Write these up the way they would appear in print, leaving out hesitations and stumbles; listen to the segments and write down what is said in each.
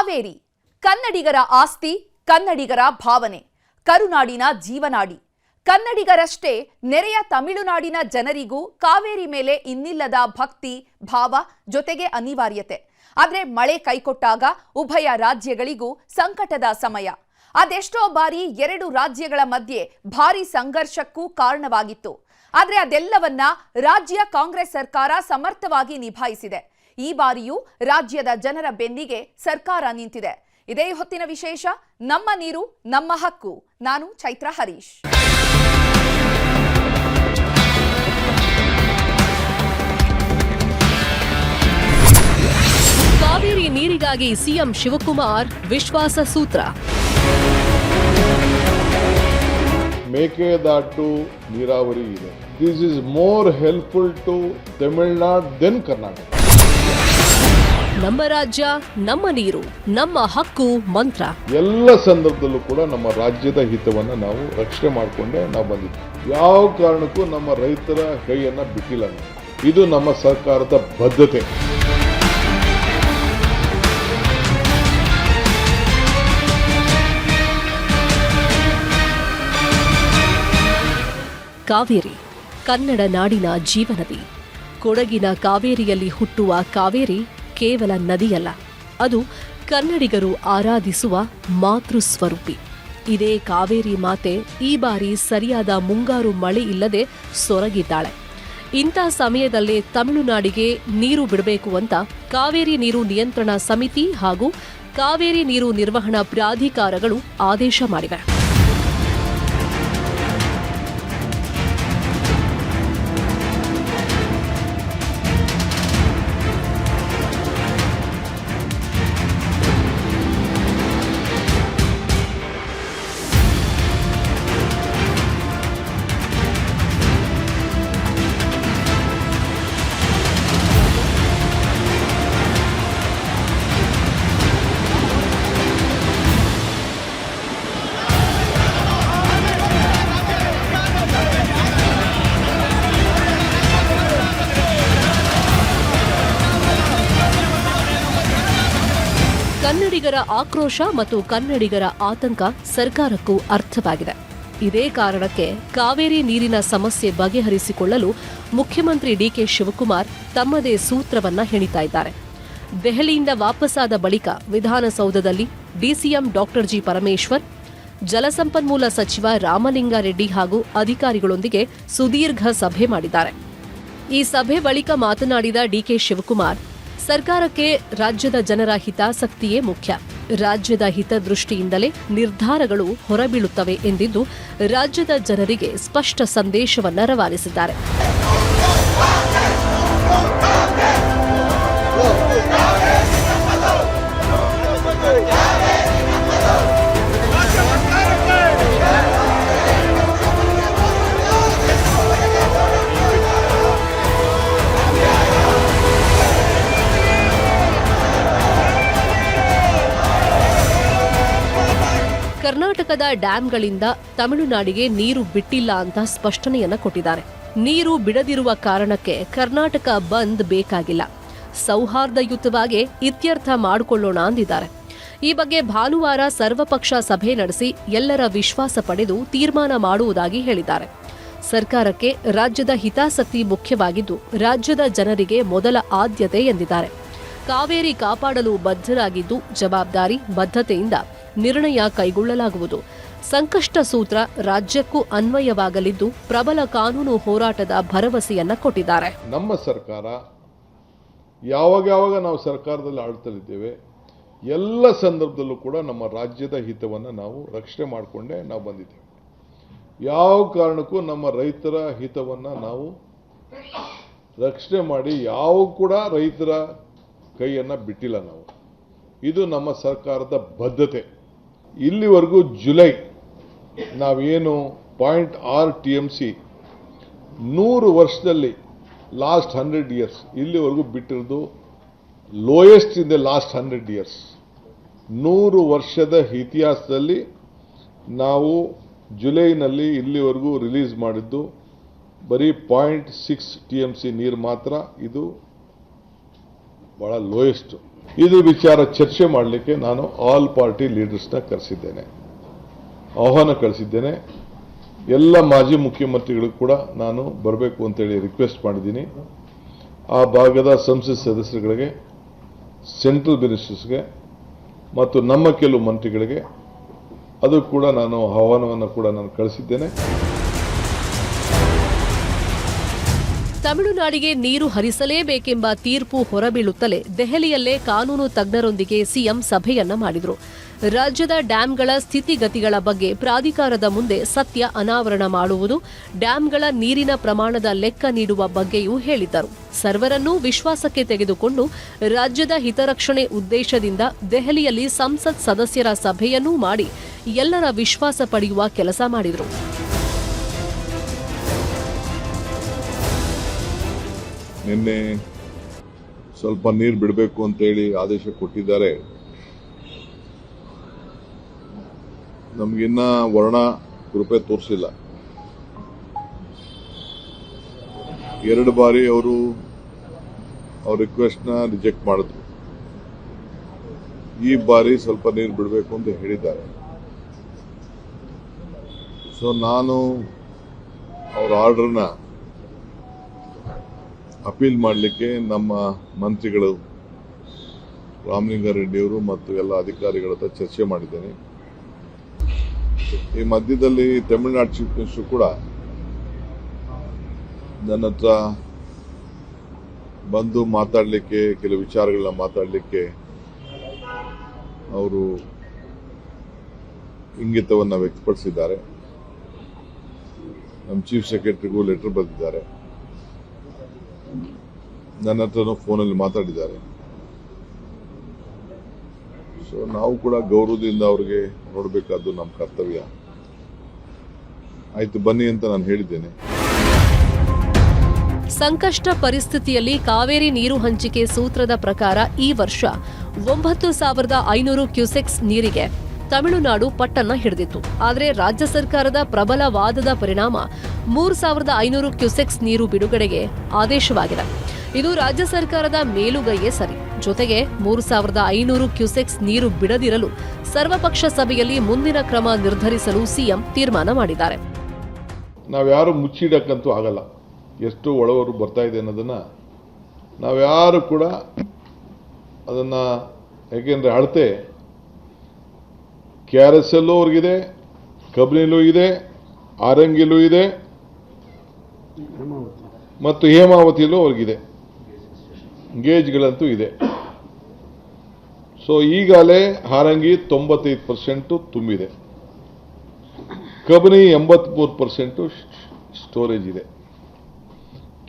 ಕಾವೇರಿ ಕನ್ನಡಿಗರ ಆಸ್ತಿ, ಕನ್ನಡಿಗರ ಭಾವನೆ, ಕರುನಾಡಿನ ಜೀವನಾಡಿ. ಕನ್ನಡಿಗರಷ್ಟೇ ನೆರೆಯ ತಮಿಳುನಾಡಿನ ಜನರಿಗೂ ಕಾವೇರಿ ಮೇಲೆ ಇನ್ನಿಲ್ಲದ ಭಕ್ತಿ ಭಾವ, ಜೊತೆಗೆ ಅನಿವಾರ್ಯತೆ. ಆದರೆ ಮಳೆ ಕೈಕೊಟ್ಟಾಗ ಉಭಯ ರಾಜ್ಯಗಳಿಗೂ ಸಂಕಟದ ಸಮಯ. ಅದೆಷ್ಟೋ ಬಾರಿ ಎರಡು ರಾಜ್ಯಗಳ ಮಧ್ಯೆ ಭಾರಿ ಸಂಘರ್ಷಕ್ಕೂ ಕಾರಣವಾಗಿತ್ತು. ಆದರೆ ಅದೆಲ್ಲವನ್ನ ರಾಜ್ಯ ಕಾಂಗ್ರೆಸ್ ಸರ್ಕಾರ ಸಮರ್ಥವಾಗಿ ನಿಭಾಯಿಸಿದೆ. ಈ ಬಾರಿಯೂ ರಾಜ್ಯದ ಜನರ ಬೆನ್ನಿಗೆ ಸರ್ಕಾರ ನಿಂತಿದೆ. ಇದೇ ಹೊತ್ತಿನ ವಿಶೇಷ. ನಮ್ಮ ನೀರು ನಮ್ಮ ಹಕ್ಕು. ನಾನು ಚೈತ್ರ ಹರೀಶ್. ಕಾವೇರಿ ನೀರಿಗಾಗಿ ಸಿಎಂ ಶಿವಕುಮಾರ್ ವಿಶ್ವಾಸ ಸೂತ್ರ. ಮೇಕೆದಾಟು ನೀರಾವರಿ ಇದೆ. This is more helpful to Tamil Nadu then Karnataka. ನಮ್ಮ ರಾಜ್ಯ ನಮ್ಮ ನೀರು ನಮ್ಮ ಹಕ್ಕು ಮಂತ್ರ. ಎಲ್ಲ ಸಂದರ್ಭದಲ್ಲೂ ಕೂಡ ನಮ್ಮ ರಾಜ್ಯದ ಹಿತವನ್ನ ನಾವು ರಕ್ಷಣೆ ಮಾಡಿಕೊಂಡೇ ನಾವು ಬಂದಿದ್ದೀವಿ. ಯಾವ ಕಾರಣಕ್ಕೂ ನಮ್ಮ ರೈತರ ಕೈಯನ್ನ ಬಿಟ್ಟಿಲ್ಲ. ಇದು ನಮ್ಮ ಸರ್ಕಾರದ ಬದ್ಧತೆ. ಕಾವೇರಿ ಕನ್ನಡ ನಾಡಿನ ಜೀವನದಿ. ಕೊಡಗಿನ ಕಾವೇರಿಯಲ್ಲಿ ಹುಟ್ಟುವ ಕಾವೇರಿ ಕೇವಲ ನದಿಯಲ್ಲ, ಅದು ಕನ್ನಡಿಗರು ಆರಾಧಿಸುವ ಮಾತೃ ಸ್ವರೂಪಿ. ಇದೇ ಕಾವೇರಿ ಮಾತೆ ಈ ಬಾರಿ ಸರಿಯಾದ ಮುಂಗಾರು ಮಳೆ ಇಲ್ಲದೆ ಸೊರಗಿದ್ದಾಳೆ. ಇಂಥ ಸಮಯದಲ್ಲೇ ತಮಿಳುನಾಡಿಗೆ ನೀರು ಬಿಡಬೇಕು ಅಂತ ಕಾವೇರಿ ನೀರು ನಿಯಂತ್ರಣ ಸಮಿತಿ ಹಾಗೂ ಕಾವೇರಿ ನೀರು ನಿರ್ವಹಣಾ ಪ್ರಾಧಿಕಾರಗಳು ಆದೇಶ ಮಾಡಿವೆ. ಕನ್ನಡಿಗರ ಆಕ್ರೋಶ ಮತ್ತು ಕನ್ನಡಿಗರ ಆತಂಕ ಸರ್ಕಾರಕ್ಕೂ ಅರ್ಥವಾಗಿದೆ. ಇದೇ ಕಾರಣಕ್ಕೆ ಕಾವೇರಿ ನೀರಿನ ಸಮಸ್ಯೆ ಬಗೆಹರಿಸಿಕೊಳ್ಳಲು ಮುಖ್ಯಮಂತ್ರಿ ಡಿಕೆ ಶಿವಕುಮಾರ್ ತಮ್ಮದೇ ಸೂತ್ರವನ್ನ ಹೆಣಿತಾ ಇದ್ದಾರೆ. ದೆಹಲಿಯಿಂದ ವಾಪಸ್ಸಾದ ಬಳಿಕ ವಿಧಾನಸೌಧದಲ್ಲಿ ಡಿಸಿಎಂ ಡಾಕ್ಟರ್ ಜಿ ಪರಮೇಶ್ವರ್, ಜಲಸಂಪನ್ಮೂಲ ಸಚಿವ ರಾಮಲಿಂಗಾರೆಡ್ಡಿ ಹಾಗೂ ಅಧಿಕಾರಿಗಳೊಂದಿಗೆ ಸುದೀರ್ಘ ಸಭೆ ಮಾಡಿದ್ದಾರೆ. ಈ ಸಭೆ ಬಳಿಕ ಮಾತನಾಡಿದ ಡಿಕೆ ಶಿವಕುಮಾರ್, ಸರ್ಕಾರಕ್ಕೆ ರಾಜ್ಯದ ಜನರ ಹಿತಾಸಕ್ತಿಯೇ ಮುಖ್ಯ. ರಾಜ್ಯದ ಹಿತದೃಷ್ಟಿಯಿಂದಲೇ ನಿರ್ಧಾರಗಳು ಹೊರಬೀಳುತ್ತವೆ ಎಂದಿದ್ದು ರಾಜ್ಯದ ಜನರಿಗೆ ಸ್ಪಷ್ಟ ಸಂದೇಶವನ್ನು ರವಾನಿಸಿದ್ದಾರೆ. ಕರ್ನಾಟಕದ ಡ್ಯಾಂಗಳಿಂದ ತಮಿಳುನಾಡಿಗೆ ನೀರು ಬಿಟ್ಟಿಲ್ಲ ಅಂತ ಸ್ಪಷ್ಟನೆಯನ್ನ ಕೊಟ್ಟಿದ್ದಾರೆ. ನೀರು ಬಿಡದಿರುವ ಕಾರಣಕ್ಕೆ ಕರ್ನಾಟಕ ಬಂದ್ ಬೇಕಾಗಿಲ್ಲ, ಸೌಹಾರ್ದಯುತವಾಗಿ ಇತ್ಯರ್ಥ ಮಾಡಿಕೊಳ್ಳೋಣ ಅಂದಿದ್ದಾರೆ. ಈ ಬಗ್ಗೆ ಭಾನುವಾರ ಸರ್ವಪಕ್ಷ ಸಭೆ ನಡೆಸಿ ಎಲ್ಲರ ವಿಶ್ವಾಸ ಪಡೆದು ತೀರ್ಮಾನ ಮಾಡುವುದಾಗಿ ಹೇಳಿದ್ದಾರೆ. ಸರ್ಕಾರಕ್ಕೆ ರಾಜ್ಯದ ಹಿತಾಸಕ್ತಿ ಮುಖ್ಯವಾಗಿದ್ದು ರಾಜ್ಯದ ಜನರಿಗೆ ಮೊದಲ ಆದ್ಯತೆ ಎಂದಿದ್ದಾರೆ. ಕಾವೇರಿ ಕಾಪಾಡಲು ಬದ್ಧರಾಗಿದ್ದು ಜವಾಬ್ದಾರಿ ಬದ್ಧತೆಯಿಂದ ನಿರ್ಣಯ ಕೈಗೊಳ್ಳಲಾಗುವುದು. ಸಂಕಷ್ಟ ಸೂತ್ರ ರಾಜ್ಯಕ್ಕೂ ಅನ್ವಯವಾಗಲಿದ್ದು ಪ್ರಬಲ ಕಾನೂನು ಹೋರಾಟದ ಭರವಸೆಯನ್ನ ಕೊಟ್ಟಿದ್ದಾರೆ. ನಮ್ಮ ಸರ್ಕಾರ ಯಾವಾಗ ನಾವು ಸರ್ಕಾರದಲ್ಲಿ ಆಳ್ತಲಿದ್ದೇವೆ, ಎಲ್ಲ ಸಂದರ್ಭದಲ್ಲೂ ಕೂಡ ನಮ್ಮ ರಾಜ್ಯದ ಹಿತವನ್ನು ನಾವು ರಕ್ಷಣೆ ಮಾಡಿಕೊಂಡೇ ನಾವು ಬಂದಿದ್ದೇವೆ. ಯಾವ ಕಾರಣಕ್ಕೂ ನಮ್ಮ ರೈತರ ಹಿತವನ್ನು ನಾವು ರಕ್ಷಣೆ ಮಾಡಿ ಯಾವ ಕೂಡ ರೈತರ ಕೈಯನ್ನು ಬಿಟ್ಟಿಲ್ಲ ನಾವು. ಇದು ನಮ್ಮ ಸರ್ಕಾರದ ಬದ್ಧತೆ. ಇಲ್ಲಿವರೆಗೂ ಜುಲೈ ನಾವೇನು 0.6 TMC 100 ವರ್ಷದಲ್ಲಿ ಲಾಸ್ಟ್ 100 years ಇಲ್ಲಿವರೆಗೂ ಬಿಟ್ಟಿರೋದು lowest in the last 100 years. 100 ವರ್ಷದ ಇತಿಹಾಸದಲ್ಲಿ ನಾವು ಜುಲೈನಲ್ಲಿ ಇಲ್ಲಿವರೆಗೂ ರಿಲೀಸ್ ಮಾಡಿದ್ದು ಬರೀ 0.6 TMC ನೀರು ಮಾತ್ರ. ಇದು ಬಹಳ ಲೋಯೆಸ್ಟ್. ಇದು ವಿಚಾರ ಚರ್ಚೆ ಮಾಡಲಿಕ್ಕೆ ನಾನು ಆಲ್ ಪಾರ್ಟಿ ಲೀಡರ್ಸ್ನ ಕರೆಸಿದ್ದೇನೆ, ಆಹ್ವಾನ ಕಳಿಸಿದ್ದೇನೆ. ಎಲ್ಲ ಮಾಜಿ ಮುಖ್ಯಮಂತ್ರಿಗಳಿಗೂ ಕೂಡ ನಾನು ಬರಬೇಕು ಅಂತೇಳಿ ರಿಕ್ವೆಸ್ಟ್ ಮಾಡಿದ್ದೀನಿ. ಆ ಭಾಗದ ಸಂಸತ್ ಸದಸ್ಯರುಗಳಿಗೆ, ಸೆಂಟ್ರಲ್ ಮಿನಿಸ್ಟರ್ಸ್ಗೆ ಮತ್ತು ನಮ್ಮ ಕೆಲವು ಮಂತ್ರಿಗಳಿಗೆ ಅದು ಕೂಡ ನಾನು ಆಹ್ವಾನವನ್ನು ಕೂಡ ನಾನು ಕಳಿಸಿದ್ದೇನೆ. ತಮಿಳುನಾಡಿಗೆ ನೀರು ಹರಿಸಲೇಬೇಕೆಂಬ ತೀರ್ಪು ಹೊರಬೀಳುತ್ತಲೇ ದೆಹಲಿಯಲ್ಲೇ ಕಾನೂನು ತಜ್ಞರೊಂದಿಗೆ ಸಿಎಂ ಸಭೆಯನ್ನ ಮಾಡಿದರು. ರಾಜ್ಯದ ಡ್ಯಾಂಗಳ ಸ್ಥಿತಿಗತಿಗಳ ಬಗ್ಗೆ ಪ್ರಾಧಿಕಾರದ ಮುಂದೆ ಸತ್ಯ ಅನಾವರಣ ಮಾಡುವುದು, ಡ್ಯಾಂಗಳ ನೀರಿನ ಪ್ರಮಾಣದ ಲೆಕ್ಕ ನೀಡುವ ಬಗ್ಗೆಯೂ ಹೇಳಿದ್ದರು. ಸರ್ವರನ್ನೂ ವಿಶ್ವಾಸಕ್ಕೆ ತೆಗೆದುಕೊಂಡು ರಾಜ್ಯದ ಹಿತರಕ್ಷಣೆ ಉದ್ದೇಶದಿಂದ ದೆಹಲಿಯಲ್ಲಿ ಸಂಸತ್ ಸದಸ್ಯರ ಸಭೆಯನ್ನೂ ಮಾಡಿ ಎಲ್ಲರ ವಿಶ್ವಾಸ ಪಡೆಯುವ ಕೆಲಸ ಮಾಡಿದರು. ನಿನ್ನೆ ಸ್ವಲ್ಪ ನೀರು ಬಿಡಬೇಕು ಅಂತೇಳಿ ಆದೇಶ ಕೊಟ್ಟಿದ್ದಾರೆ. ನಮಗಿನ್ನ ವರ್ಣ ಕೃಪೆ ತೋರಿಸಿಲ್ಲ. 2 ಬಾರಿ ಅವರು ಅವ್ರ ರಿಕ್ವೆಸ್ಟ್ನ ರಿಜೆಕ್ಟ್ ಮಾಡಿದ್ರು. ಈ ಬಾರಿ ಸ್ವಲ್ಪ ನೀರು ಬಿಡಬೇಕು ಅಂತ ಹೇಳಿದ್ದಾರೆ. ಸೊ ನಾನು ಅವ್ರ ಆರ್ಡರ್ನ ಅಪೀಲ್ ಮಾಡಲಿಕ್ಕೆ ನಮ್ಮ ಮಂತ್ರಿಗಳು ರಾಮಲಿಂಗಾರೆಡ್ಡಿಯವರು ಮತ್ತು ಎಲ್ಲ ಅಧಿಕಾರಿಗಳ ಹತ್ರ ಚರ್ಚೆ ಮಾಡಿದ್ದೇನೆ. ಈ ಮಧ್ಯದಲ್ಲಿ ತಮಿಳುನಾಡು ಚೀಫ್ ಮಿನಿಸ್ಟರ್ ಕೂಡ ನನ್ನ ಹತ್ರ ಬಂದು ಮಾತಾಡಲಿಕ್ಕೆ, ಕೆಲವು ವಿಚಾರಗಳನ್ನ ಮಾತಾಡಲಿಕ್ಕೆ ಅವರು ಇಂಗಿತವನ್ನು ವ್ಯಕ್ತಪಡಿಸಿದ್ದಾರೆ. ನಮ್ಮ ಚೀಫ್ ಸೆಕ್ರೆಟರಿಗೂ ಲೆಟರ್ ಬರೆದಿದ್ದಾರೆ. ನನ್ನ ಹತ್ರನೂ ಫೋನಲ್ಲಿ ಮಾತಾಡಿದ್ದಾರೆ. ಸೊ ನಾವು ಕೂಡ ಗೌರವದಿಂದ ಅವ್ರಿಗೆ ನೋಡಬೇಕಾದ್ದು ನಮ್ಮ ಕರ್ತವ್ಯ. ಆಯ್ತು ಬನ್ನಿ ಅಂತ ನಾನು ಹೇಳಿದ್ದೇನೆ. ಸಂಕಷ್ಟ ಪರಿಸ್ಥಿತಿಯಲ್ಲಿ ಕಾವೇರಿ ನೀರು ಹಂಚಿಕೆ ಸೂತ್ರದ ಪ್ರಕಾರ ಈ ವರ್ಷ 9,500 ಕ್ಯೂಸೆಕ್ಸ್ ನೀರಿಗೆ ತಮಿಳುನಾಡು ಪಟ್ಟನ್ನ ಹಿಡಿದಿತ್ತು. ಆದರೆ ರಾಜ್ಯ ಸರ್ಕಾರದ ಪ್ರಬಲ ವಾದದ ಪರಿಣಾಮ 3,500 ಕ್ಯೂಸೆಕ್ಸ್ ನೀರು ಬಿಡುಗಡೆಗೆ ಆದೇಶವಾಗಿದೆ. ಇದು ರಾಜ್ಯ ಸರ್ಕಾರದ ಮೇಲುಗೈಯೇ ಸರಿ. ಜೊತೆಗೆ 3,500 ಕ್ಯೂಸೆಕ್ಸ್ ನೀರು ಬಿಡದಿರಲು ಸರ್ವಪಕ್ಷ ಸಭೆಯಲ್ಲಿ ಮುಂದಿನ ಕ್ರಮ ನಿರ್ಧರಿಸಲು ಸಿಎಂ ತೀರ್ಮಾನ ಮಾಡಿದ್ದಾರೆ. ನಾವ್ಯಾರು ಮುಚ್ಚಿಡಕ್ಕಂತೂ ಆಗಲ್ಲ. ಎಷ್ಟು ಒಳವರು ಬರ್ತಾ ಇದೆ ಅನ್ನೋದನ್ನ ನಾವ್ಯಾರು ಕೂಡ ಅದನ್ನ, ಯಾಕೆಂದ್ರೆ ಅಳತೆ KRSಲ್ಲೂ ಅವ್ರಿಗಿದೆ, ಕಬಿನಿಲೂ ಇದೆ, ಆರಂಗಿಲೂ ಇದೆ ಮತ್ತು ಹೇಮಾವತಿಯಲ್ಲೂ ಅವ್ರಿಗಿದೆ, ಗೇಜ್ಗಳಂತೂ ಇದೆ. ಸೊ ಈಗಾಗಲೇ ಹಾರಂಗಿ 95% ತುಂಬಿದೆ, ಕಬಿನಿ 83% ಸ್ಟೋರೇಜ್ ಇದೆ,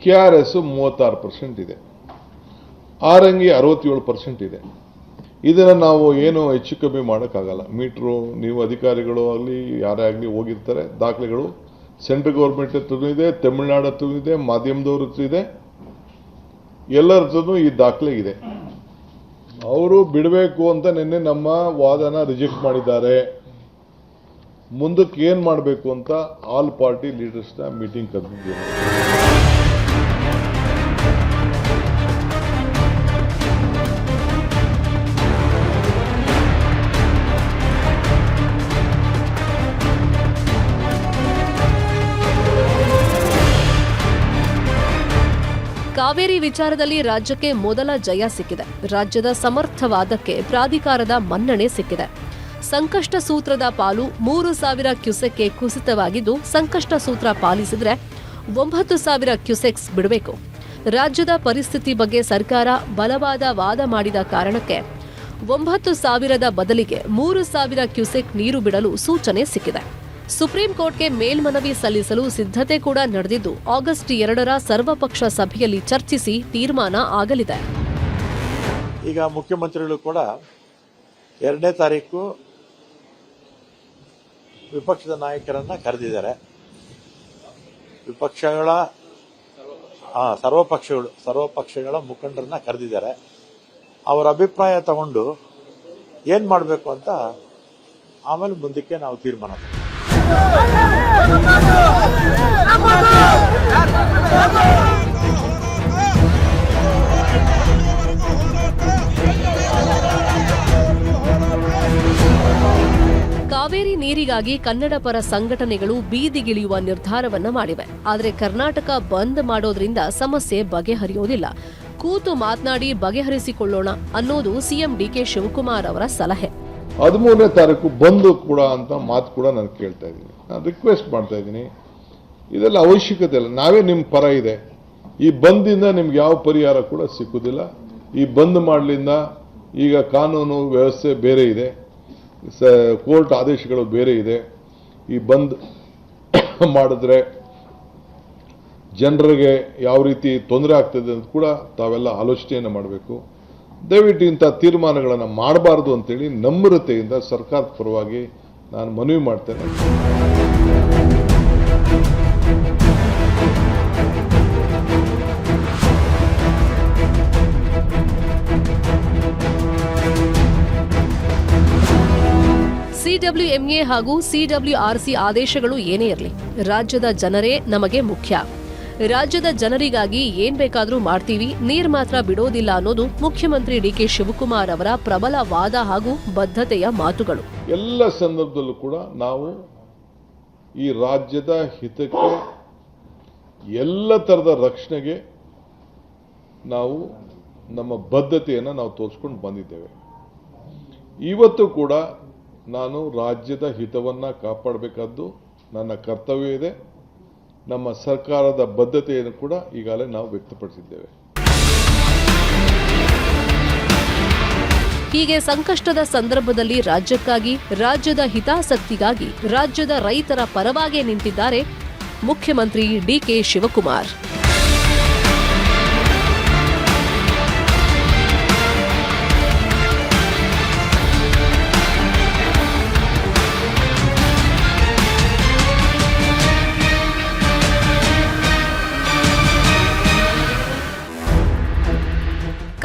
KRS 36% ಇದೆ, ಆರಂಗಿ 67% ಇದೆ. ಇದನ್ನು ನಾವು ಏನು ಹೆಚ್ಚು ಕಮ್ಮಿ ಮಾಡೋಕ್ಕಾಗಲ್ಲ. ಮೀಟ್ರು ನೀವು ಅಧಿಕಾರಿಗಳು ಆಗಲಿ ಯಾರೇ ಆಗಲಿ ಹೋಗಿರ್ತಾರೆ, ದಾಖಲೆಗಳು ಸೆಂಟ್ರಲ್ ಗೌರ್ಮೆಂಟ್ ಹತ್ರನೂ ಇದೆ, ತಮಿಳುನಾಡು ಹತ್ರನೂ ಇದೆ, ಮಾಧ್ಯಮದವ್ರ ಹತ್ರ ಇದೆ, ಎಲ್ಲರ ಹತ್ರನೂ ಈ ದಾಖಲೆ ಇದೆ. ಅವರು ಬಿಡಬೇಕು ಅಂತ ನಿನ್ನೆ ನಮ್ಮ ವಾದನ ರಿಜೆಕ್ಟ್ ಮಾಡಿದ್ದಾರೆ. ಮುಂದಕ್ಕೆ ಏನು ಮಾಡಬೇಕು ಅಂತ ಆಲ್ ಪಾರ್ಟಿ ಲೀಡರ್ಸ್ನ ಮೀಟಿಂಗ್ ಕರೆದಿದ್ದೇನೆ. ಕಾವೇರಿ ವಿಚಾರದಲ್ಲಿ ರಾಜ್ಯಕ್ಕೆ ಮೊದಲ ಜಯ ಸಿಕ್ಕಿದೆ. ರಾಜ್ಯದ ಸಮರ್ಥವಾದಕ್ಕೆ ಪ್ರಾಧಿಕಾರದ ಮನ್ನಣೆ ಸಿಕ್ಕಿದೆ. ಸಂಕಷ್ಟ ಸೂತ್ರದ ಪಾಲು 3,000 ಕ್ಯೂಸೆಕ್ಗೆ ಕುಸಿತವಾಗಿದ್ದು, ಸಂಕಷ್ಟ ಸೂತ್ರ ಪಾಲಿಸಿದ್ರೆ 9,000 ಕ್ಯೂಸೆಕ್ಸ್ ಬಿಡಬೇಕು. ರಾಜ್ಯದ ಪರಿಸ್ಥಿತಿ ಬಗ್ಗೆ ಸರ್ಕಾರ ಬಲವಾದ ವಾದ ಮಾಡಿದ ಕಾರಣಕ್ಕೆ 9,000 ಬದಲಿಗೆ 3,000 ಕ್ಯೂಸೆಕ್ ನೀರು ಬಿಡಲು ಸೂಚನೆ ಸಿಕ್ಕಿದೆ. ಸುಪ್ರೀಂ ಕೋರ್ಟ್ಗೆ ಮೇಲ್ಮನವಿ ಸಲ್ಲಿಸಲು ಸಿದ್ಧತೆ ಕೂಡ ನಡೆದಿದ್ದು, ಆಗಸ್ಟ್ 2ರ ಸರ್ವಪಕ್ಷ ಸಭೆಯಲ್ಲಿ ಚರ್ಚಿಸಿ ತೀರ್ಮಾನ ಆಗಲಿದೆ. ಈಗ ಮುಖ್ಯಮಂತ್ರಿಗಳು ಕೂಡ 2ನೇ ತಾರೀಕು ವಿಪಕ್ಷದ ನಾಯಕರನ್ನ ಕರೆದಿದ್ದಾರೆ. ವಿಪಕ್ಷಗಳ ಸರ್ವಪಕ್ಷಗಳ ಮುಖಂಡರನ್ನ ಕರೆದಿದ್ದಾರೆ. ಅವರ ಅಭಿಪ್ರಾಯ ತಗೊಂಡು ಏನ್ ಮಾಡಬೇಕು ಅಂತ ಆಮೇಲೆ ಮುಂದಕ್ಕೆ ನಾವು ತೀರ್ಮಾನ ಮಾಡ್ತೀವಿ. ನೀರಿಗಾಗಿ ಕನ್ನಡ ಪರ ಸಂಘಟನೆಗಳು ಬೀದಿಗಿಳಿಯುವ ನಿರ್ಧಾರವನ್ನ ಮಾಡಿವೆ. ಆದರೆ ಕರ್ನಾಟಕ ಬಂದ್ ಮಾಡೋದ್ರಿಂದ ಸಮಸ್ಯೆ ಬಗೆಹರಿಯೋದಿಲ್ಲ. ಕೂತು ಮಾತನಾಡಿ ಬಗೆಹರಿಸಿಕೊಳ್ಳೋಣ ಅನ್ನೋದು ಸಿಎಂ ಡಿಕೆ ಶಿವಕುಮಾರ್ ಅವರ ಸಲಹೆ. 13ನೇ ತಾರೀಕು ಬಂದು ಕೂಡ ಅಂತ ಮಾತು ಕೂಡ ನಾನು ಕೇಳ್ತಾ ಇದ್ದೀನಿ, ನಾನು ರಿಕ್ವೆಸ್ಟ್ ಮಾಡ್ತಾ ಇದ್ದೀನಿ. ಇದೆಲ್ಲ ಅವಶ್ಯಕತೆ ಇಲ್ಲ. ನಾವೇ ನಿಮ್ಮ ಪರ ಇದೆ. ಈ ಬಂದಿಂದ ನಿಮ್ಗೆ ಯಾವ ಪರಿಹಾರ ಕೂಡ ಸಿಕ್ಕುದಿಲ್ಲ. ಈ ಬಂದ್ ಮಾಡಲಿಂದ ಈಗ ಕಾನೂನು ವ್ಯವಸ್ಥೆ ಬೇರೆ ಇದೆ, ಕೋರ್ಟ್ ಆದೇಶಗಳು ಬೇರೆ ಇದೆ. ಈ ಬಂದ್ ಮಾಡಿದ್ರೆ ಜನರಿಗೆ ಯಾವ ರೀತಿ ತೊಂದರೆ ಆಗ್ತದೆ ಅಂತ ಕೂಡ ತಾವೆಲ್ಲ ಆಲೋಚನೆಯನ್ನು ಮಾಡಬೇಕು. ದಯವಿಟ್ಟು ಇಂಥ ತೀರ್ಮಾನಗಳನ್ನು ಮಾಡಬಾರ್ದು ಅಂತೇಳಿ ನಮ್ರತೆಯಿಂದ ಸರ್ಕಾರದ ಪರವಾಗಿ ನಾನು ಮನವಿ ಮಾಡ್ತೇನೆ. ಸಿಡಬ್ಲ್ಯೂಎಂಎ ಹಾಗೂ ಸಿಡಬ್ಲ್ಯೂಆರ್ಸಿ ಆದೇಶಗಳು ಏನೇ ಇರಲಿ, ರಾಜ್ಯದ ಜನರೇ ನಮಗೆ ಮುಖ್ಯ. ರಾಜ್ಯದ ಜನರಿಗಾಗಿ ಏನ್ ಬೇಕಾದ್ರೂ ಮಾಡ್ತೀವಿ, ನೀರ್ ಮಾತ್ರ ಬಿಡೋದಿಲ್ಲ ಅನ್ನೋದು ಮುಖ್ಯಮಂತ್ರಿ ಡಿಕೆ ಶಿವಕುಮಾರ್ ಅವರ ಪ್ರಬಲ ವಾದ ಹಾಗೂ ಬದ್ಧತೆಯ ಮಾತುಗಳು. ಎಲ್ಲ ಸಂದರ್ಭದಲ್ಲೂ ಕೂಡ ನಾವು ಈ ರಾಜ್ಯದ ಹಿತಕ್ಕೆ, ಎಲ್ಲ ತರದ ರಕ್ಷಣೆಗೆ ನಾವು ನಮ್ಮ ಬದ್ಧತೆಯನ್ನು ನಾವು ತೋರಿಸ್ಕೊಂಡು ಬಂದಿದ್ದೇವೆ. ಇವತ್ತು ಕೂಡ ನಾನು ರಾಜ್ಯದ ಹಿತವನ್ನ ಕಾಪಾಡಬೇಕಾದ್ದು ನನ್ನ ಕರ್ತವ್ಯ ಇದೆ. ನಮ್ಮ ಸರ್ಕಾರದ ಬದ್ಧತೆಯನ್ನು ಕೂಡ ಈಗಾಗಲೇ ನಾವು ವ್ಯಕ್ತಪಡಿಸಿದ್ದೇವೆ. ಹೀಗೆ ಸಂಕಷ್ಟದ ಸಂದರ್ಭದಲ್ಲಿ ರಾಜ್ಯಕ್ಕಾಗಿ, ರಾಜ್ಯದ ಹಿತಾಸಕ್ತಿಗಾಗಿ, ರಾಜ್ಯದ ರೈತರ ಪರವಾಗಿ ನಿಂತಿದ್ದಾರೆ ಮುಖ್ಯಮಂತ್ರಿ ಡಿಕೆ ಶಿವಕುಮಾರ್.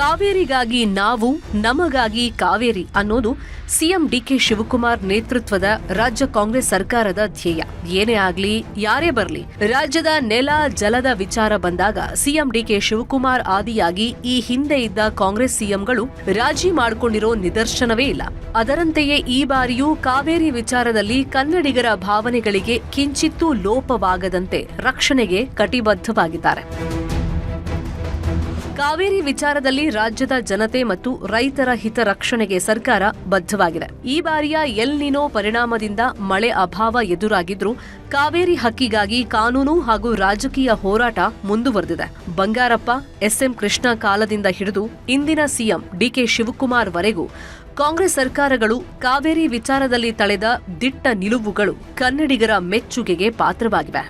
ಕಾವೇರಿಗಾಗಿ ನಾವು, ನಮಗಾಗಿ ಕಾವೇರಿ ಅನ್ನೋದು ಸಿಎಂ ಡಿಕೆ ಶಿವಕುಮಾರ್ ನೇತೃತ್ವದ ರಾಜ್ಯ ಕಾಂಗ್ರೆಸ್ ಸರ್ಕಾರದ ಧ್ಯೇಯ. ಏನೇ ಆಗ್ಲಿ, ಯಾರೇ ಬರ್ಲಿ, ರಾಜ್ಯದ ನೆಲ ಜಲದ ವಿಚಾರ ಬಂದಾಗ ಸಿಎಂ ಡಿಕೆ ಶಿವಕುಮಾರ್ ಆದಿಯಾಗಿ ಈ ಹಿಂದೆ ಇದ್ದ ಕಾಂಗ್ರೆಸ್ ಸಿಎಂಗಳು ರಾಜಿ ಮಾಡಿಕೊಂಡಿರೋ ನಿದರ್ಶನವೇ ಇಲ್ಲ. ಅದರಂತೆಯೇ ಈ ಬಾರಿಯೂ ಕಾವೇರಿ ವಿಚಾರದಲ್ಲಿ ಕನ್ನಡಿಗರ ಭಾವನೆಗಳಿಗೆ ಕಿಂಚಿತ್ತೂ ಲೋಪವಾಗದಂತೆ ರಕ್ಷಣೆಗೆ ಕಟಿಬದ್ಧವಾಗಿದ್ದಾರೆ. ಕಾವೇರಿ ವಿಚಾರದಲ್ಲಿ ರಾಜ್ಯದ ಜನತೆ ಮತ್ತು ರೈತರ ಹಿತ ರಕ್ಷಣೆಗೆ ಸರ್ಕಾರ ಬದ್ಧವಾಗಿದೆ. ಈ ಬಾರಿಯ ಎಲ್ ನಿನೋ ಪರಿಣಾಮದಿಂದ ಮಳೆ ಅಭಾವ ಎದುರಾಗಿದ್ರೂ ಕಾವೇರಿ ಹಕ್ಕಿಗಾಗಿ ಕಾನೂನು ಹಾಗೂ ರಾಜಕೀಯ ಹೋರಾಟ ಮುಂದುವರೆದಿದೆ. ಬಂಗಾರಪ್ಪ, ಎಸ್ಎಂ ಕೃಷ್ಣ ಕಾಲದಿಂದ ಹಿಡಿದು ಇಂದಿನ ಸಿಎಂ ಡಿಕೆ ಶಿವಕುಮಾರ್ ವರೆಗೂ ಕಾಂಗ್ರೆಸ್ ಸರ್ಕಾರಗಳು ಕಾವೇರಿ ವಿಚಾರದಲ್ಲಿ ತಳೆದ ದಿಟ್ಟ ನಿಲುವುಗಳು ಕನ್ನಡಿಗರ ಮೆಚ್ಚುಗೆಗೆ ಪಾತ್ರವಾಗಿವೆ.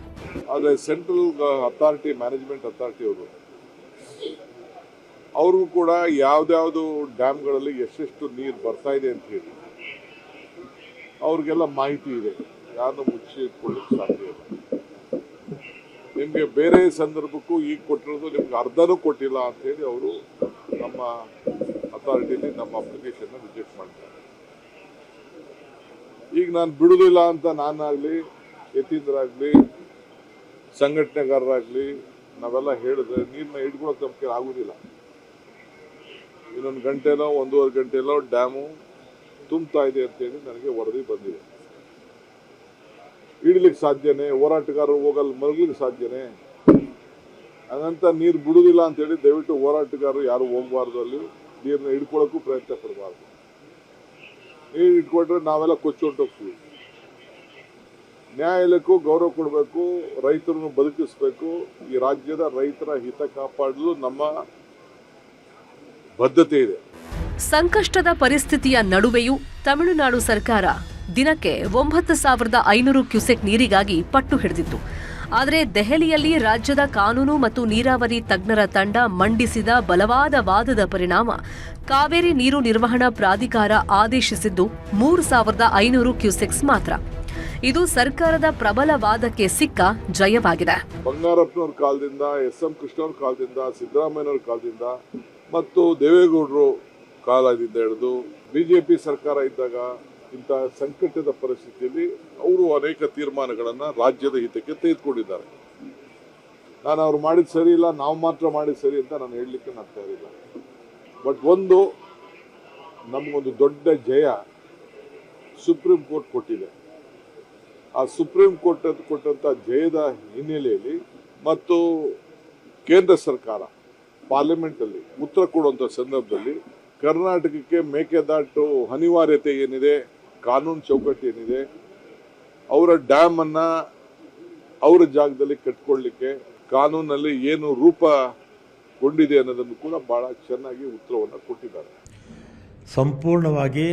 ಆದರೆ ಸೆಂಟ್ರಲ್ ಅಥಾರಿಟಿ, ಮ್ಯಾನೇಜ್ಮೆಂಟ್ ಅಥಾರಿಟಿ ಅವ್ರಿಗೂ ಕೂಡ ಯಾವ್ದಾವ್ದು ಡ್ಯಾಮ್ಗಳಲ್ಲಿ ಎಷ್ಟೆಷ್ಟು ನೀರು ಬರ್ತಾ ಇದೆ ಅಂತ ಹೇಳಿ ಅವ್ರಿಗೆಲ್ಲ ಮಾಹಿತಿ ಇದೆ. ಯಾರನ್ನು ಮುಚ್ಚಿಟ್ಕೊಳ್ಳಿಕ್ಕೆ ಸಾಧ್ಯ ಇಲ್ಲ. ನಿಮಗೆ ಬೇರೆ ಸಂದರ್ಭಕ್ಕೂ ಈಗ ಕೊಟ್ಟಿರೋದು ನಿಮ್ಗೆ ಅರ್ಧನೂ ಕೊಟ್ಟಿಲ್ಲ ಅಂತ ಹೇಳಿ ಅವರು ನಮ್ಮ ಅಥಾರಿಟಿಲಿ ನಮ್ಮ ಅಪ್ಲಿಕೇಶನ್ ರಿಜೆಕ್ಟ್ ಮಾಡ್ತಾರೆ. ಈಗ ನಾನು ಬಿಡುದಿಲ್ಲ ಅಂತ ನಾನಾಗ್ಲಿ, ಯತೀಂದ್ರಾಗ್ಲಿ, ಸಂಘಟನೆಗಾರರಾಗ್ಲಿ ನಾವೆಲ್ಲ ಹೇಳಿದ್ರೆ ನೀರನ್ನ ಹಿಡ್ಕೊಳಕ್ಕೆ ನಮ್ಗೆ ಆಗುದಿಲ್ಲ. ಇನ್ನೊಂದು ಗಂಟೆನೋ 1.5 ಗಂಟೆನೋ ಡ್ಯಾಮು ತುಂಬ್ತಾ ಇದೆ ಅಂತೇಳಿ ನನಗೆ ವರದಿ ಬಂದಿದೆ. ಇಡ್ಲಿಕ್ಕೆ ಸಾಧ್ಯನೇ? ಹೋರಾಟಗಾರರು ಹೋಗಲ್ಲಿ ಮಲಗ್ಲಿಕ್ಕೆ ಸಾಧ್ಯನೇ? ಹಾಗಂತ ನೀರು ಬಿಡುದಿಲ್ಲ ಅಂತೇಳಿ ದಯವಿಟ್ಟು ಹೋರಾಟಗಾರರು ಯಾರು ಹೋಗಬಾರ್ದು, ಅಲ್ಲಿ ನೀರನ್ನ ಹಿಡ್ಕೊಳ್ಳೋಕ್ಕೂ ಪ್ರಯತ್ನ ಪಡಬಾರ್ದು. ನೀರು ಇಟ್ಕೊಂಡ್ರೆ ನಾವೆಲ್ಲ ಕೊಚ್ಚೊಂಟೋಗ್ತೀವಿ. ನ್ಯಾಯಾಲಯಕ್ಕೂ ಗೌರವ ಕೊಡಬೇಕು, ರೈತರನ್ನು ಬದುಕಿಸ್ಬೇಕು. ಈ ರಾಜ್ಯದ ರೈತರ ಹಿತ ಕಾಪಾಡಲು ನಮ್ಮ ಬದ್ಧತೆ ಇದೆ. ಸಂಕಷ್ಟದ ಪರಿಸ್ಥಿತಿಯ ನಡುವೆಯೂ ತಮಿಳುನಾಡು ಸರ್ಕಾರ ದಿನಕ್ಕೆ 9,500 ಕ್ಯೂಸೆಕ್ ನೀರಿಗಾಗಿ ಪಟ್ಟು ಹಿಡಿದಿತ್ತು. ಆದರೆ ದೆಹಲಿಯಲ್ಲಿ ರಾಜ್ಯದ ಕಾನೂನು ಮತ್ತು ನೀರಾವರಿ ತಜ್ಞರ ತಂಡ ಮಂಡಿಸಿದ ಬಲವಾದ ವಾದದ ಪರಿಣಾಮ ಕಾವೇರಿ ನೀರು ನಿರ್ವಹಣಾ ಪ್ರಾಧಿಕಾರ ಆದೇಶಿಸಿದ್ದು 3,500 ಕ್ಯೂಸೆಕ್ಸ್ ಮಾತ್ರ. ಇದು ಸರ್ಕಾರದ ಪ್ರಬಲ ವಾದಕ್ಕೆ ಸಿಕ್ಕ ಜಯವಾಗಿದೆ. ಬಂಗಾರಪ್ಪನವ್ರ ಕಾಲದಿಂದ, ಎಸ್ಎಂ ಕೃಷ್ಣವ್ರ ಕಾಲದಿಂದ, ಸಿದ್ದರಾಮಯ್ಯನವ್ರ ಕಾಲದಿಂದ ಮತ್ತು ದೇವೇಗೌಡರು ಕಾಲದಿಂದ ಹಿಡಿದು ಬಿಜೆಪಿ ಸರ್ಕಾರ ಇದ್ದಾಗ ಇಂಥ ಸಂಕಟದ ಪರಿಸ್ಥಿತಿಯಲ್ಲಿ ಅವರು ಅನೇಕ ತೀರ್ಮಾನಗಳನ್ನು ರಾಜ್ಯದ ಹಿತಕ್ಕೆ ತೆಗೆದುಕೊಂಡಿದ್ದಾರೆ. ನಾನು ಅವ್ರು ಮಾಡಿದ ಸರಿ ಇಲ್ಲ, ನಾವು ಮಾತ್ರ ಮಾಡಿದ ಸರಿ ಅಂತ ನಾನು ಹೇಳಲಿಕ್ಕೆ ನಾನು ತಯಾರಿಲ್ಲ. ಬಟ್ ನಮಗೊಂದು ದೊಡ್ಡ ಜಯ ಸುಪ್ರೀಂ ಕೋರ್ಟ್ ಕೊಟ್ಟಿದೆ. ಆ ಸುಪ್ರೀಂ ಕೋರ್ಟ್ ಕೊಟ್ಟಂತ ಜಯದ ಹಿನ್ನೆಲೆಯಲ್ಲಿ ಮತ್ತು ಕೇಂದ್ರ ಸರ್ಕಾರ ಪಾರ್ಲಿಮೆಂಟ್ ಅಲ್ಲಿ ಉತ್ತರ ಕೊಡುವಂತ ಸಂದರ್ಭದಲ್ಲಿ ಕರ್ನಾಟಕಕ್ಕೆ ಮೇಕೆದಾಟು ಅನಿವಾರ್ಯತೆ ಏನಿದೆ, ಕಾನೂನು ಚೌಕಟ್ಟು ಏನಿದೆ, ಅವರ ಡ್ಯಾಮ್ ಅನ್ನ ಅವರ ಜಾಗದಲ್ಲಿ ಕಟ್ಕೊಳ್ಳಿಕ್ಕೆ ಕಾನೂನಲ್ಲಿ ಏನು ರೂಪಗೊಂಡಿದೆ ಅನ್ನೋದನ್ನು ಕೂಡ ಬಹಳ ಚೆನ್ನಾಗಿ ಉತ್ತರವನ್ನು ಕೊಟ್ಟಿದ್ದಾರೆ. ಸಂಪೂರ್ಣವಾಗಿ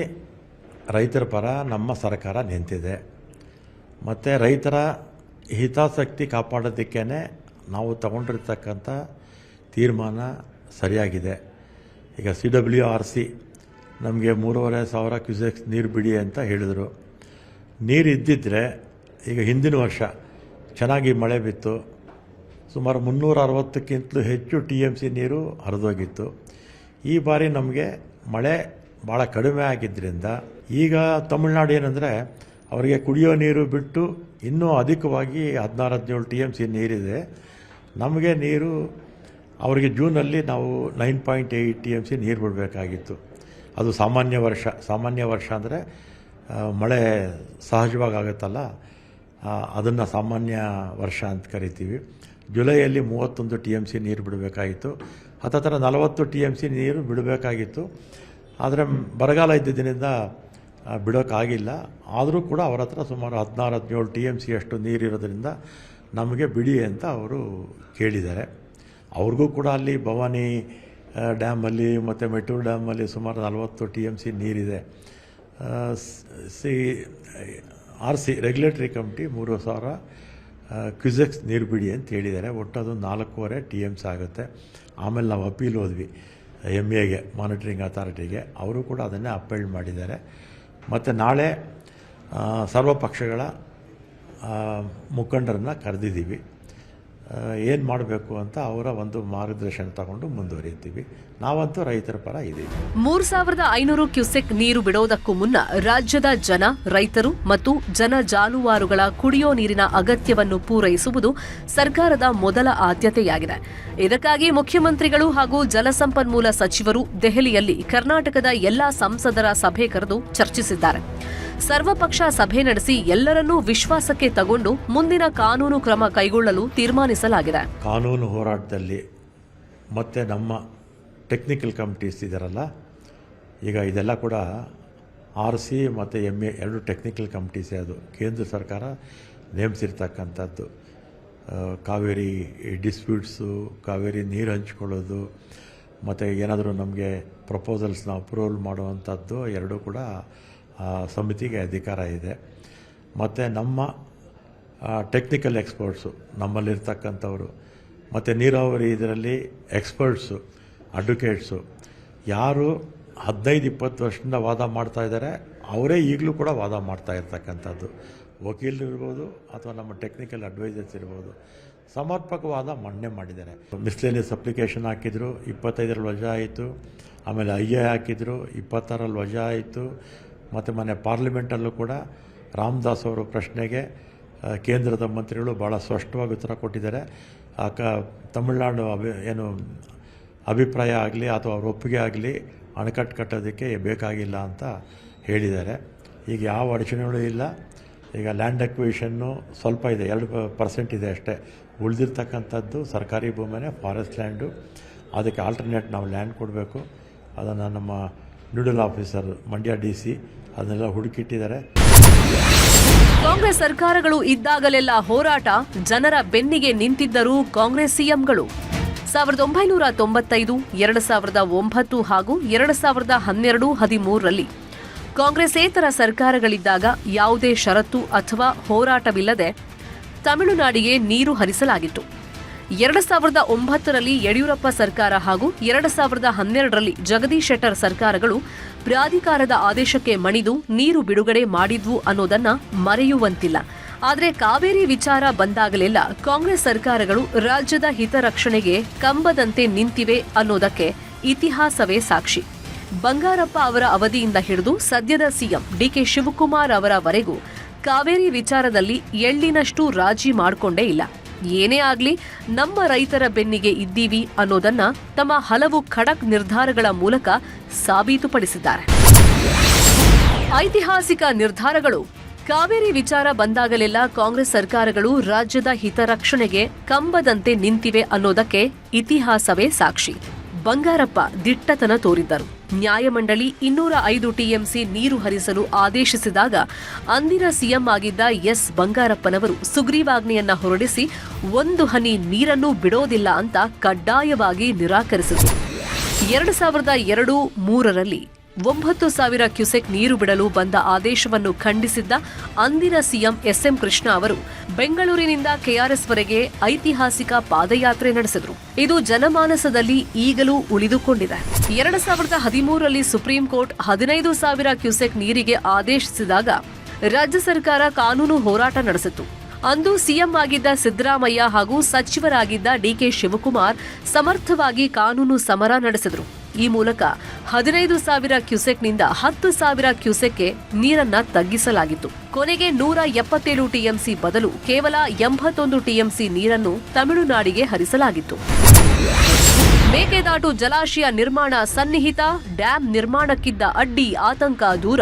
ರೈತರ ಪರ ನಮ್ಮ ಸರ್ಕಾರ ನಿಂತಿದೆ ಮತ್ತು ರೈತರ ಹಿತಾಸಕ್ತಿ ಕಾಪಾಡೋದಕ್ಕೇ ನಾವು ತಗೊಂಡಿರ್ತಕ್ಕಂಥ ತೀರ್ಮಾನ ಸರಿಯಾಗಿದೆ. ಈಗ CWRC ನಮಗೆ 3,500 ಕ್ಯೂಸೆಕ್ಸ್ ನೀರು ಬಿಡಿ ಅಂತ ಹೇಳಿದರು. ನೀರು ಇದ್ದಿದ್ದರೆ ಈಗ ಹಿಂದಿನ ವರ್ಷ ಚೆನ್ನಾಗಿ ಮಳೆ ಬಿತ್ತು, ಸುಮಾರು 360ಕ್ಕಿಂತಲೂ ಹೆಚ್ಚು TMC ನೀರು ಹರಿದೋಗಿತ್ತು. ಈ ಬಾರಿ ನಮಗೆ ಮಳೆ ಭಾಳ ಕಡಿಮೆ ಆಗಿದ್ದರಿಂದ ಈಗ ತಮಿಳ್ನಾಡು ಏನಂದರೆ ಅವರಿಗೆ ಕುಡಿಯೋ ನೀರು ಬಿಟ್ಟು ಇನ್ನೂ ಅಧಿಕವಾಗಿ 16-17 TMC ನೀರಿದೆ. ನಮಗೆ ನೀರು ಅವರಿಗೆ ಜೂನಲ್ಲಿ ನಾವು 9.8 TMC ನೀರು ಬಿಡಬೇಕಾಗಿತ್ತು. ಅದು ಸಾಮಾನ್ಯ ವರ್ಷ ಅಂದರೆ ಮಳೆ ಸಹಜವಾಗಿ ಆಗುತ್ತಲ್ಲ, ಅದನ್ನು ಸಾಮಾನ್ಯ ವರ್ಷ ಅಂತ ಕರಿತೀವಿ. ಜುಲೈಯಲ್ಲಿ 31 TMC ನೀರು ಬಿಡಬೇಕಾಗಿತ್ತು. ಹತ್ತಿರ 40 TMC ನೀರು ಬಿಡಬೇಕಾಗಿತ್ತು. ಆದರೆ ಬರಗಾಲ ಇದ್ದಿದ್ದರಿಂದ ಬಿಡೋಕ್ಕಾಗಿಲ್ಲ. ಆದರೂ ಕೂಡ ಅವರ ಹತ್ರ ಸುಮಾರು 16-17 TMC ಅಷ್ಟು ನೀರಿರೋದ್ರಿಂದ ನಮಗೆ ಬಿಡಿ ಅಂತ ಅವರು ಕೇಳಿದ್ದಾರೆ. ಅವ್ರಿಗೂ ಕೂಡ ಅಲ್ಲಿ ಭವಾನಿ ಡ್ಯಾಮಲ್ಲಿ ಮತ್ತು ಮೆಟ್ಟೂರು ಡ್ಯಾಮಲ್ಲಿ ಸುಮಾರು 40 TMC ನೀರಿದೆ. RC ರೆಗ್ಯುಲೇಟರಿ ಕಮಿಟಿ 3,000 ಕ್ಯೂಸೆಕ್ಸ್ ನೀರು ಬಿಡಿ ಅಂತ ಹೇಳಿದ್ದಾರೆ. ಒಟ್ಟು ಅದು 4.5 TMC ಆಗುತ್ತೆ. ಆಮೇಲೆ ನಾವು ಅಪೀಲ್ ಹೋದ್ವಿ MAಗೆ, ಮಾನಿಟರಿಂಗ್ ಅಥಾರಿಟಿಗೆ. ಅವರು ಕೂಡ ಅದನ್ನೇ ಅಪೀಲ್ ಮಾಡಿದ್ದಾರೆ. ಮತ್ತು ನಾಳೆ ಸರ್ವಪಕ್ಷಗಳ ಮುಖಂಡರನ್ನು ಕರೆದಿದ್ದೀವಿ. ಏನು ಮಾಡಬೇಕು ಅಂತ ಅವರ ಒಂದು ಮಾರ್ಗದರ್ಶನ ತಗೊಂಡು ಮುಂದುವರಿಯುತ್ತೀವಿ. ನಾವಂತೂ ರೈತರ ಪರ ಇದ್ದೀವಿ. 3,500 ಕ್ಯೂಸೆಕ್ ನೀರು ಬಿಡೋದಕ್ಕೂ ಮುನ್ನ ರಾಜ್ಯದ ಜನ, ರೈತರು ಮತ್ತು ಜನ ಜಾನುವಾರುಗಳ ಕುಡಿಯೋ ನೀರಿನ ಅಗತ್ಯವನ್ನು ಪೂರೈಸುವುದು ಸರ್ಕಾರದ ಮೊದಲ ಆದ್ಯತೆಯಾಗಿದೆ. ಇದಕ್ಕಾಗಿ ಮುಖ್ಯಮಂತ್ರಿಗಳು ಹಾಗೂ ಜಲಸಂಪನ್ಮೂಲ ಸಚಿವರು ದೆಹಲಿಯಲ್ಲಿ ಕರ್ನಾಟಕದ ಎಲ್ಲಾ ಸಂಸದರ ಸಭೆ ಕರೆದು ಚರ್ಚಿಸಿದ್ದಾರೆ. ಸರ್ವಪಕ್ಷ ಸಭೆ ನಡೆಸಿ ಎಲ್ಲರನ್ನೂ ವಿಶ್ವಾಸಕ್ಕೆ ತಗೊಂಡು ಮುಂದಿನ ಕಾನೂನು ಕ್ರಮ ಕೈಗೊಳ್ಳಲು ತೀರ್ಮಾನಿಸಲಾಗಿದೆ. ಕಾನೂನು ಹೋರಾಟದಲ್ಲಿ ಮತ್ತೆ ನಮ್ಮ ಟೆಕ್ನಿಕಲ್ ಕಮಿಟೀಸ್ ಇದ್ದಾರಲ್ಲ, ಈಗ ಇದೆಲ್ಲ ಕೂಡ RC ಮತ್ತು MA ಎರಡು ಟೆಕ್ನಿಕಲ್ ಕಮಿಟೀಸೇ. ಅದು ಕೇಂದ್ರ ಸರ್ಕಾರ ನೇಮಿಸಿರ್ತಕ್ಕಂಥದ್ದು. ಕಾವೇರಿ ಡಿಸ್ಪ್ಯೂಟ್ಸು, ಕಾವೇರಿ ನೀರು ಹಂಚ್ಕೊಳ್ಳೋದು ಮತ್ತು ಏನಾದರೂ ನಮಗೆ ಪ್ರಪೋಸಲ್ಸ್ನ ಅಪ್ರೂವಲ್ ಮಾಡುವಂಥದ್ದು ಎರಡೂ ಕೂಡ ಸಮಿತಿಗೆ ಅಧಿಕಾರ ಇದೆ. ಮತ್ತು ನಮ್ಮ ಟೆಕ್ನಿಕಲ್ ಎಕ್ಸ್ಪರ್ಟ್ಸು ನಮ್ಮಲ್ಲಿರ್ತಕ್ಕಂಥವರು, ಮತ್ತು ನೀರಾವರಿ ಇದರಲ್ಲಿ ಎಕ್ಸ್ಪರ್ಟ್ಸು, ಅಡ್ವೊಕೇಟ್ಸು ಯಾರು 15-20 ವರ್ಷದಿಂದ ವಾದ ಮಾಡ್ತಾ ಇದ್ದಾರೆ, ಅವರೇ ಈಗಲೂ ಕೂಡ ವಾದ ಮಾಡ್ತಾ ಇರ್ತಕ್ಕಂಥದ್ದು. ವಕೀಲರು ಇರ್ಬೋದು ಅಥವಾ ನಮ್ಮ ಟೆಕ್ನಿಕಲ್ ಅಡ್ವೈಸರ್ಸ್ ಇರ್ಬೋದು, ಸಮರ್ಪಕವಾದ ಮಂಡನೆ ಮಾಡಿದ್ದಾರೆ. ಮಿಸ್ಲೇನಿಯಸ್ ಅಪ್ಲಿಕೇಶನ್ ಹಾಕಿದ್ರು, 25ರಲ್ಲಿ ವಜಾ ಆಯಿತು. ಆಮೇಲೆ IA ಹಾಕಿದ್ರು, 26ರಲ್ಲಿ ವಜಾ ಆಯಿತು. ಮತ್ತು ಮೊನ್ನೆ ಪಾರ್ಲಿಮೆಂಟಲ್ಲೂ ಕೂಡ ರಾಮದಾಸ್ ಅವರ ಪ್ರಶ್ನೆಗೆ ಕೇಂದ್ರದ ಮಂತ್ರಿಗಳು ಭಾಳ ಸ್ಪಷ್ಟವಾಗಿ ಉತ್ತರ ಕೊಟ್ಟಿದ್ದಾರೆ. ತಮಿಳುನಾಡು ಅಭಿಪ್ರಾಯ ಆಗಲಿ ಅಥವಾ ಅವ್ರ ಒಪ್ಪಿಗೆ ಆಗಲಿ ಅಣೆಕಟ್ಟು ಕಟ್ಟೋದಕ್ಕೆ ಬೇಕಾಗಿಲ್ಲ ಅಂತ ಹೇಳಿದ್ದಾರೆ. ಈಗ ಯಾವ ಅಡಚಣೆಗಳು ಇಲ್ಲ. ಈಗ ಲ್ಯಾಂಡ್ ಅಕ್ವಿಷನ್ನು ಸ್ವಲ್ಪ ಇದೆ, 2% ಇದೆ ಅಷ್ಟೇ. ಉಳಿದಿರ್ತಕ್ಕಂಥದ್ದು ಸರ್ಕಾರಿ ಭೂಮಿನೇ, ಫಾರೆಸ್ಟ್ ಲ್ಯಾಂಡು. ಅದಕ್ಕೆ ಆಲ್ಟರ್ನೇಟ್ ನಾವು ಲ್ಯಾಂಡ್ ಕೊಡಬೇಕು. ಅದನ್ನು ನಮ್ಮ ನ್ಯೂಡಲ್ ಆಫೀಸರ್ ಮಂಡ್ಯ DC ಅದನ್ನೆಲ್ಲ ಹುಡುಕಿಟ್ಟಿದ್ದಾರೆ. ಕಾಂಗ್ರೆಸ್ ಸರ್ಕಾರಗಳು ಇದ್ದಾಗಲೆಲ್ಲ ಹೋರಾಟ, ಜನರ ಬೆನ್ನಿಗೆ ನಿಂತಿದ್ದರು ಕಾಂಗ್ರೆಸ್ ಸಿಎಂಗಳು. 1995, 2009 ಹಾಗೂ 2012-13ರಲ್ಲಿ ಕಾಂಗ್ರೆಸ್ಸೇತರ ಸರ್ಕಾರಗಳಿದ್ದಾಗ ಯಾವುದೇ ಷರತ್ತು ಅಥವಾ ಹೋರಾಟವಿಲ್ಲದೆ ತಮಿಳುನಾಡಿಗೆ ನೀರು ಹರಿಸಲಾಗಿತ್ತು. 2009ರಲ್ಲಿ ಯಡಿಯೂರಪ್ಪ ಸರ್ಕಾರ ಹಾಗೂ 2012ರಲ್ಲಿ ಜಗದೀಶ್ ಶೆಟ್ಟರ್ ಸರ್ಕಾರಗಳು ಪ್ರಾಧಿಕಾರದ ಆದೇಶಕ್ಕೆ ಮಣಿದು ನೀರು ಬಿಡುಗಡೆ ಮಾಡಿದ್ವು ಅನ್ನೋದನ್ನ ಮರೆಯುವಂತಿಲ್ಲ. ಆದರೆ ಕಾವೇರಿ ವಿಚಾರ ಬಂದಾಗಲೆಲ್ಲ ಕಾಂಗ್ರೆಸ್ ಸರ್ಕಾರಗಳು ರಾಜ್ಯದ ಹಿತರಕ್ಷಣೆಗೆ ಕಂಬದಂತೆ ನಿಂತಿವೆ ಅನ್ನೋದಕ್ಕೆ ಇತಿಹಾಸವೇ ಸಾಕ್ಷಿ. ಬಂಗಾರಪ್ಪ ಅವರ ಅವಧಿಯಿಂದ ಹಿಡಿದು ಸದ್ಯದ ಸಿಎಂ DK ಶಿವಕುಮಾರ್ ಅವರವರೆಗೂ ಕಾವೇರಿ ವಿಚಾರದಲ್ಲಿ ಎಳ್ಳಿನಷ್ಟು ರಾಜಿ ಮಾಡಿಕೊಂಡೇ ಇಲ್ಲ. ಏನೇ ಆಗ್ಲಿ ನಮ್ಮ ರೈತರ ಬೆನ್ನಿಗೆ ಇದ್ದೀವಿ ಅನ್ನೋದನ್ನ ತಮ್ಮ ಹಲವು ಖಡಕ್ ನಿರ್ಧಾರಗಳ ಮೂಲಕ ಸಾಬೀತುಪಡಿಸಿದ್ದಾರೆ. ಐತಿಹಾಸಿಕ ನಿರ್ಧಾರಗಳು ಕಾವೇರಿ ವಿಚಾರ ಬಂದಾಗಲೆಲ್ಲ ಕಾಂಗ್ರೆಸ್ ಸರ್ಕಾರಗಳು ರಾಜ್ಯದ ಹಿತರಕ್ಷಣೆಗೆ ಕಂಬದಂತೆ ನಿಂತಿವೆ ಅನ್ನೋದಕ್ಕೆ ಇತಿಹಾಸವೇ ಸಾಕ್ಷಿ. ಬಂಗಾರಪ್ಪ ದಿಟ್ಟತನ ತೋರಿದ್ದರು. ನ್ಯಾಯಮಂಡಳಿ 205 ಟಿಎಂಸಿ ನೀರು ಹರಿಸಲು ಆದೇಶಿಸಿದಾಗ ಅಂದಿನ ಸಿಎಂ ಆಗಿದ್ದ ಎಸ್ ಬಂಗಾರಪ್ಪನವರು ಸುಗ್ರೀವಾಜ್ಞೆಯನ್ನ ಹೊರಡಿಸಿ 1 ಹನಿ ನೀರನ್ನೂ ಬಿಡೋದಿಲ್ಲ ಅಂತ ಕಡ್ಡಾಯವಾಗಿ ನಿರಾಕರಿಸಿದರು. 2002-3ರಲ್ಲಿ 9,000 ಕ್ಯೂಸೆಕ್ ನೀರು ಬಿಡಲು ಬಂದ ಆದೇಶವನ್ನು ಖಂಡಿಸಿದ್ದ ಅಂದಿನ ಸಿಎಂ ಎಸ್ಎಂ ಕೃಷ್ಣ ಅವರು ಬೆಂಗಳೂರಿನಿಂದ ಕೆಆರ್ಎಸ್ವರೆಗೆ ಐತಿಹಾಸಿಕ ಪಾದಯಾತ್ರೆ ನಡೆಸಿದರು. ಇದು ಜನಮಾನಸದಲ್ಲಿ ಈಗಲೂ ಉಳಿದುಕೊಂಡಿದೆ. 2013ರಲ್ಲಿ ಸುಪ್ರೀಂ ಕೋರ್ಟ್ 15,000 ಕ್ಯೂಸೆಕ್ ನೀರಿಗೆ ಆದೇಶಿಸಿದಾಗ ರಾಜ್ಯ ಸರ್ಕಾರ ಕಾನೂನು ಹೋರಾಟ ನಡೆಸಿತ್ತು. ಅಂದು ಸಿಎಂ ಆಗಿದ್ದ ಸಿದ್ದರಾಮಯ್ಯ ಹಾಗೂ ಸಚಿವರಾಗಿದ್ದ ಡಿಕೆ ಶಿವಕುಮಾರ್ ಸಮರ್ಥವಾಗಿ ಕಾನೂನು ಸಮರ ನಡೆಸಿದರು. ಈ ಮೂಲಕ 15,000 ಕ್ಯೂಸೆಕ್ನಿಂದ 10,000 ಕ್ಯೂಸೆಕ್ಗೆ ನೀರನ್ನ ತಗ್ಗಿಸಲಾಗಿತ್ತು. ಕೊನೆಗೆ 177 ಟಿಎಂಸಿ ಬದಲು ಕೇವಲ 81 ಟಿಎಂಸಿ ನೀರನ್ನು ತಮಿಳುನಾಡಿಗೆ ಹರಿಸಲಾಗಿತ್ತು. ಮೇಕೆದಾಟು ಜಲಾಶಯ ನಿರ್ಮಾಣ ಸನ್ನಿಹಿತ, ಡ್ಯಾಂ ನಿರ್ಮಾಣಕ್ಕಿದ್ದ ಅಡ್ಡಿ ಆತಂಕ ದೂರ.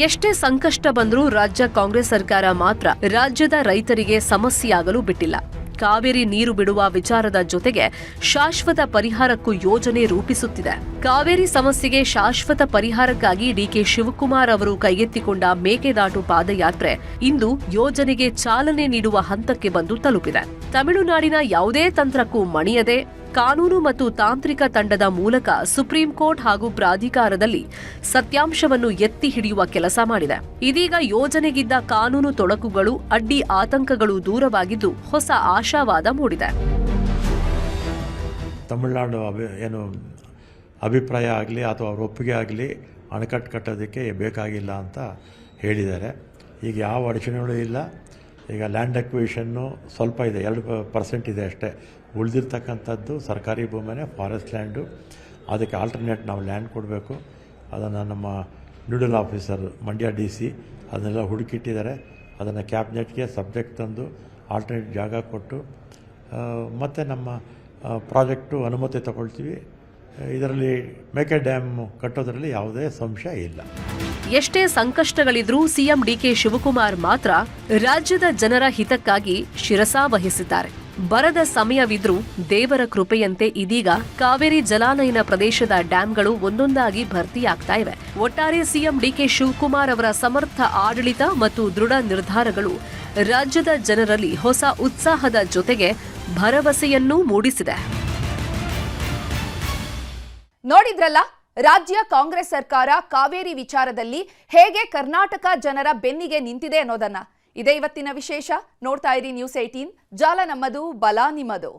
ಎಷ್ಟೇ ಸಂಕಷ್ಟ ಬಂದರೂ ರಾಜ್ಯ ಕಾಂಗ್ರೆಸ್ ಸರ್ಕಾರ ಮಾತ್ರ ರಾಜ್ಯದ ರೈತರಿಗೆ ಸಮಸ್ಯೆಯಾಗಲು ಬಿಟ್ಟಿಲ್ಲ. ಕಾವೇರಿ ನೀರು ಬಿಡುವ ವಿಚಾರದ ಜೊತೆಗೆ ಶಾಶ್ವತ ಪರಿಹಾರಕ್ಕೂ ಯೋಜನೆ ರೂಪಿಸುತ್ತಿದೆ. ಕಾವೇರಿ ಸಮಸ್ಯೆಗೆ ಶಾಶ್ವತ ಪರಿಹಾರಕ್ಕಾಗಿ ಡಿಕೆ ಶಿವಕುಮಾರ್ ಅವರು ಕೈಗೆತ್ತಿಕೊಂಡ ಮೇಕೆದಾಟು ಪಾದಯಾತ್ರೆ ಇಂದು ಯೋಜನೆಗೆ ಚಾಲನೆ ನೀಡುವ ಹಂತಕ್ಕೆ ಬಂದು ತಲುಪಿದೆ. ತಮಿಳುನಾಡಿನ ಯಾವುದೇ ತಂತ್ರಕ್ಕೂ ಮಣಿಯದೆ ಕಾನೂನು ಮತ್ತು ತಾಂತ್ರಿಕ ತಂಡದ ಮೂಲಕ ಸುಪ್ರೀಂ ಕೋರ್ಟ್ ಹಾಗೂ ಪ್ರಾಧಿಕಾರದಲ್ಲಿ ಸತ್ಯಾಂಶವನ್ನು ಎತ್ತಿ ಹಿಡಿಯುವ ಕೆಲಸ ಮಾಡಿದೆ. ಇದೀಗ ಯೋಜನೆಗಿದ್ದ ಕಾನೂನು ತೊಡಕುಗಳು, ಅಡ್ಡಿ ಆತಂಕಗಳು ದೂರವಾಗಿದ್ದು ಹೊಸ ಆಶಾವಾದ ಮೂಡಿದೆ. ತಮಿಳುನಾಡು ಏನು ಅಭಿಪ್ರಾಯ ಆಗಲಿ ಅಥವಾ ಅವ್ರ ಒಪ್ಪಿಗೆ ಆಗಲಿ ಅಣೆಕಟ್ಟು ಕಟ್ಟೋದಕ್ಕೆ ಬೇಕಾಗಿಲ್ಲ ಅಂತ ಹೇಳಿದ್ದಾರೆ. ಈಗ ಯಾವ ಅಡಚಣೆಗಳು ಇಲ್ಲ. ಈಗ ಲ್ಯಾಂಡ್ ಅಕ್ವಿಷನ್ನು ಸ್ವಲ್ಪ ಇದೆ, 2% ಇದೆ ಅಷ್ಟೇ. ಉಳಿದಿರ್ತಕ್ಕಂಥದ್ದು ಸರ್ಕಾರಿ ಭೂಮಿನೇ, ಫಾರೆಸ್ಟ್ ಲ್ಯಾಂಡು. ಅದಕ್ಕೆ ಆಲ್ಟರ್ನೇಟ್ ನಾವು ಲ್ಯಾಂಡ್ ಕೊಡಬೇಕು. ಅದನ್ನು ನಮ್ಮ ನ್ಯೂಡಲ್ ಆಫೀಸರ್ ಮಂಡ್ಯ DC ಅದನ್ನೆಲ್ಲ ಹುಡುಕಿಟ್ಟಿದ್ದಾರೆ. ಅದನ್ನು ಕ್ಯಾಬಿನೆಟ್ಗೆ ಸಬ್ಜೆಕ್ಟ್ ತಂದು ಆಲ್ಟರ್ನೇಟ್ ಜಾಗ ಕೊಟ್ಟು ಮತ್ತು ನಮ್ಮ ಪ್ರಾಜೆಕ್ಟು ಅನುಮತಿ ತಗೊಳ್ತೀವಿ. ಇದರಲ್ಲಿ ಮೇಕೆ ಡ್ಯಾಮ್ ಕಟ್ಟೋದ್ರಲ್ಲಿ ಯಾವುದೇ ಸಂಶಯ ಇಲ್ಲ. ಎಷ್ಟೇ ಸಂಕಷ್ಟಗಳಿದ್ರೂ ಸಿಎಂ ಡಿಕೆ ಶಿವಕುಮಾರ್ ಮಾತ್ರ ರಾಜ್ಯದ ಜನರ ಹಿತಕ್ಕಾಗಿ ಶಿರಸಾವಹಿಸಿದ್ದಾರೆ. ಬರದ ಸಮಯವಿದ್ರೂ ದೇವರ ಕೃಪೆಯಂತೆ ಇದೀಗ ಕಾವೇರಿ ಜಲಾನಯನ ಪ್ರದೇಶದ ಡ್ಯಾಂಗಳು ಒಂದೊಂದಾಗಿ ಭರ್ತಿಯಾಗ್ತಾ ಇವೆ. ಒಟ್ಟಾರೆ ಸಿಎಂ ಡಿಕೆ ಶಿವಕುಮಾರ್ ಅವರ ಸಮರ್ಥ ಆಡಳಿತ ಮತ್ತು ದೃಢ ನಿರ್ಧಾರಗಳು ರಾಜ್ಯದ ಜನರಲ್ಲಿ ಹೊಸ ಉತ್ಸಾಹದ ಜೊತೆಗೆ ಭರವಸೆಯನ್ನೂ ಮೂಡಿಸಿದೆ. ನೋಡಿದ್ರಲ್ಲ, ರಾಜ್ಯ ಕಾಂಗ್ರೆಸ್ ಸರ್ಕಾರ ಕಾವೇರಿ ವಿಚಾರದಲ್ಲಿ ಹೇಗೆ ಕರ್ನಾಟಕ ಜನರ ಬೆನ್ನಿಗೆ ನಿಂತಿದೆ ಅನ್ನೋದನ್ನ. ಇದೇ ಇವತ್ತಿನ ವಿಶೇಷ. ನೋಡ್ತಾ ಇರಿ News 18, ಜಾಲ ನಮ್ಮದು, ಬಲ ನಿಮ್ಮದು.